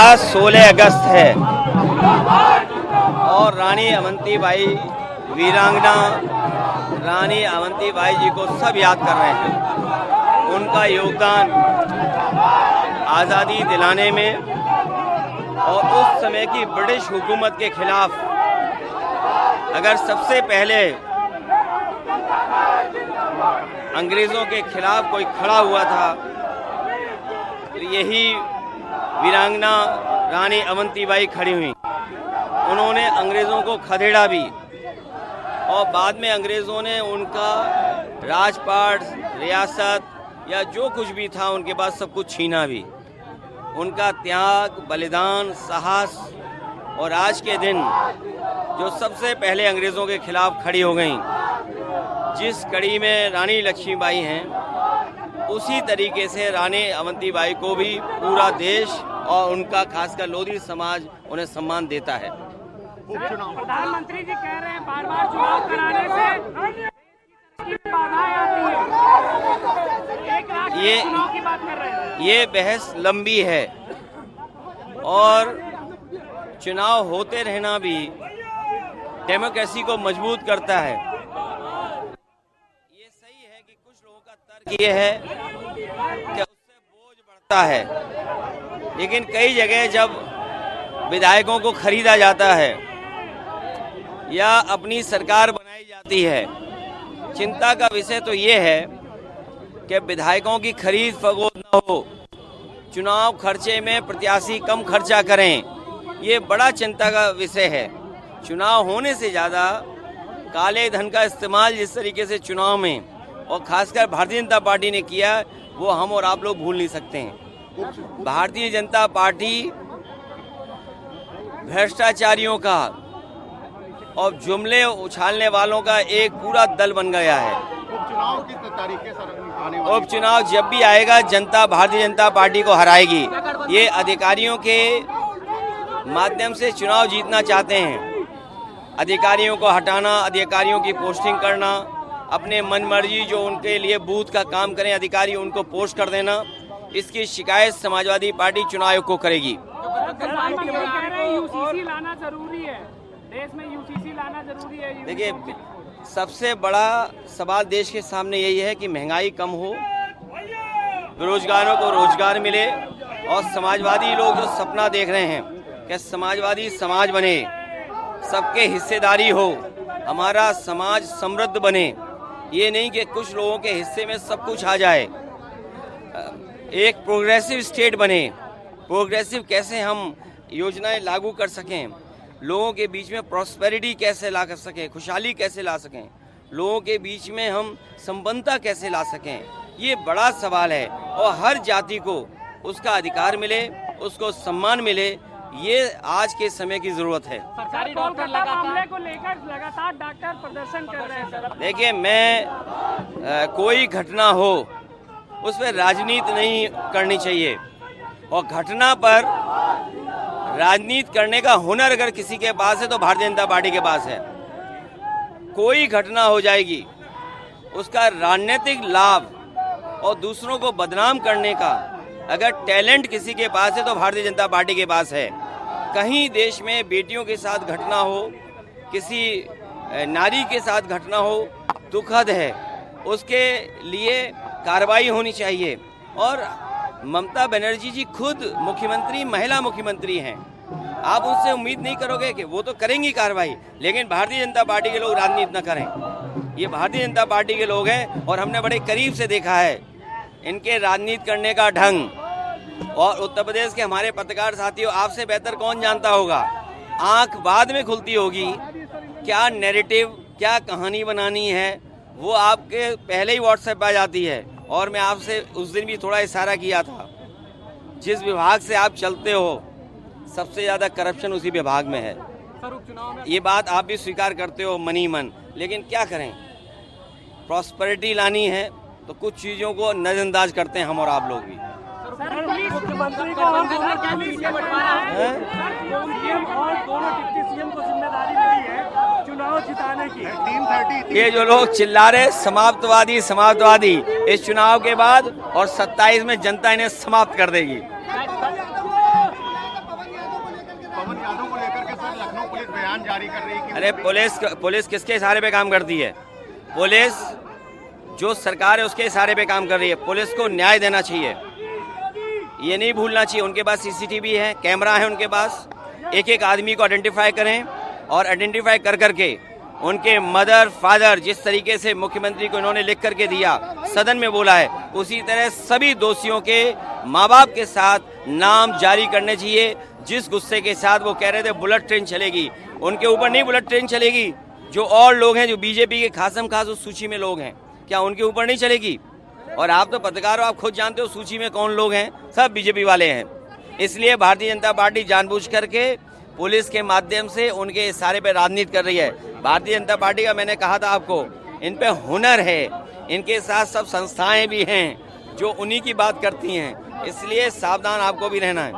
आज 16 अगस्त है और रानी अवंतीबाई, वीरांगना रानी अवंतीबाई जी को सब याद कर रहे हैं। उनका योगदान आज़ादी दिलाने में और उस समय की ब्रिटिश हुकूमत के खिलाफ अगर सबसे पहले अंग्रेज़ों के खिलाफ कोई खड़ा हुआ था तो यही वीरांगना रानी अवंतीबाई खड़ी हुई। उन्होंने अंग्रेज़ों को खदेड़ा भी और बाद में अंग्रेज़ों ने उनका राजपाट, रियासत या जो कुछ भी था उनके पास सब कुछ छीना भी। उनका त्याग, बलिदान, साहस और आज के दिन जो सबसे पहले अंग्रेज़ों के खिलाफ खड़ी हो गई, जिस कड़ी में रानी लक्ष्मीबाई हैं, उसी तरीके से रानी अवंतीबाई को भी पूरा देश और उनका खासकर लोधी समाज उन्हें सम्मान देता है। प्रधानमंत्री जी कह रहे हैं बार बार चुनाव कराने से बाधाएं आती है। एक राष्ट्र चुनाव की बात कर रहे हैं। ये बहस लंबी है और चुनाव होते रहना भी डेमोक्रेसी को मजबूत करता है। ये सही है कि कुछ लोगों का तर्क ये है कि उससे बोझ बढ़ता है, लेकिन कई जगह जब विधायकों को खरीदा जाता है या अपनी सरकार बनाई जाती है, चिंता का विषय तो ये है कि विधायकों की खरीद फरोख्त न हो, चुनाव खर्चे में प्रत्याशी कम खर्चा करें, ये बड़ा चिंता का विषय है। चुनाव होने से ज़्यादा काले धन का इस्तेमाल जिस तरीके से चुनाव में और खासकर भारतीय जनता पार्टी ने किया, वो हम और आप लोग भूल नहीं सकते हैं। भारतीय जनता पार्टी भ्रष्टाचारियों का और जुमले उछालने वालों का एक पूरा दल बन गया है। उपचुनाव किस तरीके से आने वाले? उपचुनाव जब भी आएगा, जनता भारतीय जनता पार्टी को हराएगी। ये अधिकारियों के माध्यम से चुनाव जीतना चाहते हैं। अधिकारियों को हटाना, अधिकारियों की पोस्टिंग करना, अपने मनमर्जी जो उनके लिए बूथ का काम करें अधिकारी उनको पोस्ट कर देना, इसकी शिकायत समाजवादी पार्टी चुनाव आयोग को करेगी। यूसीसी लाना जरूरी है, देश में यूसीसी लाना जरूरी है। देखिए, सबसे बड़ा सवाल देश के सामने यही है कि महंगाई कम हो, बेरोजगारों को रोजगार मिले और समाजवादी लोग जो सपना देख रहे हैं कि समाजवादी समाज बने, सबके हिस्सेदारी हो, हमारा समाज समृद्ध बने, ये नहीं कि कुछ लोगों के हिस्से में सब कुछ आ जाए। एक प्रोग्रेसिव स्टेट बने। प्रोग्रेसिव कैसे हम योजनाएं लागू कर सकें, लोगों के बीच में प्रॉस्पेरिटी कैसे ला कर सकें, खुशहाली कैसे ला सकें, लोगों के बीच में हम संपन्नता कैसे ला सकें, ये बड़ा सवाल है। और हर जाति को उसका अधिकार मिले, उसको सम्मान मिले, ये आज के समय की जरूरत है। सरकारी डॉक्टर मामले को लेकर लगातार डॉक्टर प्रदर्शन कर रहे हैं। देखिए, मैं कोई घटना हो उस पर राजनीति नहीं करनी चाहिए और घटना पर राजनीति करने का हुनर अगर किसी के पास है तो भारतीय जनता पार्टी के पास है। कोई घटना हो जाएगी, उसका राजनीतिक लाभ और दूसरों को बदनाम करने का अगर टैलेंट किसी के पास है तो भारतीय जनता पार्टी के पास है। कहीं देश में बेटियों के साथ घटना हो, किसी नारी के साथ घटना हो, दुखद है, उसके लिए कार्रवाई होनी चाहिए। और ममता बनर्जी जी खुद मुख्यमंत्री, महिला मुख्यमंत्री हैं, आप उनसे उम्मीद नहीं करोगे कि वो तो करेंगी कार्रवाई, लेकिन भारतीय जनता पार्टी के लोग राजनीति न करें। ये भारतीय जनता पार्टी के लोग हैं और हमने बड़े करीब से देखा है इनके राजनीति करने का ढंग। और उत्तर प्रदेश के हमारे पत्रकार साथियों, आपसे बेहतर कौन जानता होगा, आंख बाद में खुलती होगी, क्या नैरेटिव, क्या कहानी बनानी है, वो आपके पहले ही व्हाट्सएप पे आ जाती है। और मैं आपसे उस दिन भी थोड़ा इशारा किया था, जिस विभाग से आप चलते हो सबसे ज़्यादा करप्शन उसी विभाग में है। ये बात आप भी स्वीकार करते हो मनी मन, लेकिन क्या करें, प्रॉस्पेरिटी लानी है तो कुछ चीज़ों को नज़रअंदाज करते हैं हम और आप लोग भी। मुख्यमंत्री को और दोनों डिप्टी सीएम को जिम्मेदारी मिली है चुनाव जिताने की। ये जो लोग चिल्ला रहे समाप्तवादी समाप्तवादी, इस चुनाव के बाद और 27 में जनता इन्हें समाप्त कर देगी। जारी कर रही है। अरे पुलिस किसके इशारे पे काम करती है? पुलिस जो सरकार है उसके इशारे पे काम कर रही है। पुलिस को न्याय देना चाहिए, ये नहीं भूलना चाहिए। उनके पास सीसीटीवी है, कैमरा है उनके पास। एक एक आदमी को आइडेंटिफाई करें और आइडेंटिफाई कर करके उनके मदर फादर जिस तरीके से मुख्यमंत्री को इन्होंने लिख करके दिया, सदन में बोला है, उसी तरह सभी दोषियों के माँ बाप के साथ नाम जारी करने चाहिए। जिस गुस्से के साथ वो कह रहे थे बुलेट ट्रेन चलेगी, उनके ऊपर नहीं बुलेट ट्रेन चलेगी। जो और लोग हैं जो बीजेपी के खासम खास उस सूची में लोग हैं, क्या उनके ऊपर नहीं चलेगी? और आप तो पत्रकार हो, आप खुद जानते हो सूची में कौन लोग हैं, सब बीजेपी वाले हैं। इसलिए भारतीय जनता पार्टी जानबूझ करके पुलिस के माध्यम से उनके इशारे पे राजनीति कर रही है। भारतीय जनता पार्टी का मैंने कहा था आपको, इन पे हुनर है, इनके साथ सब संस्थाएं भी हैं जो उन्हीं की बात करती हैं। इसलिए सावधान आपको भी रहना है।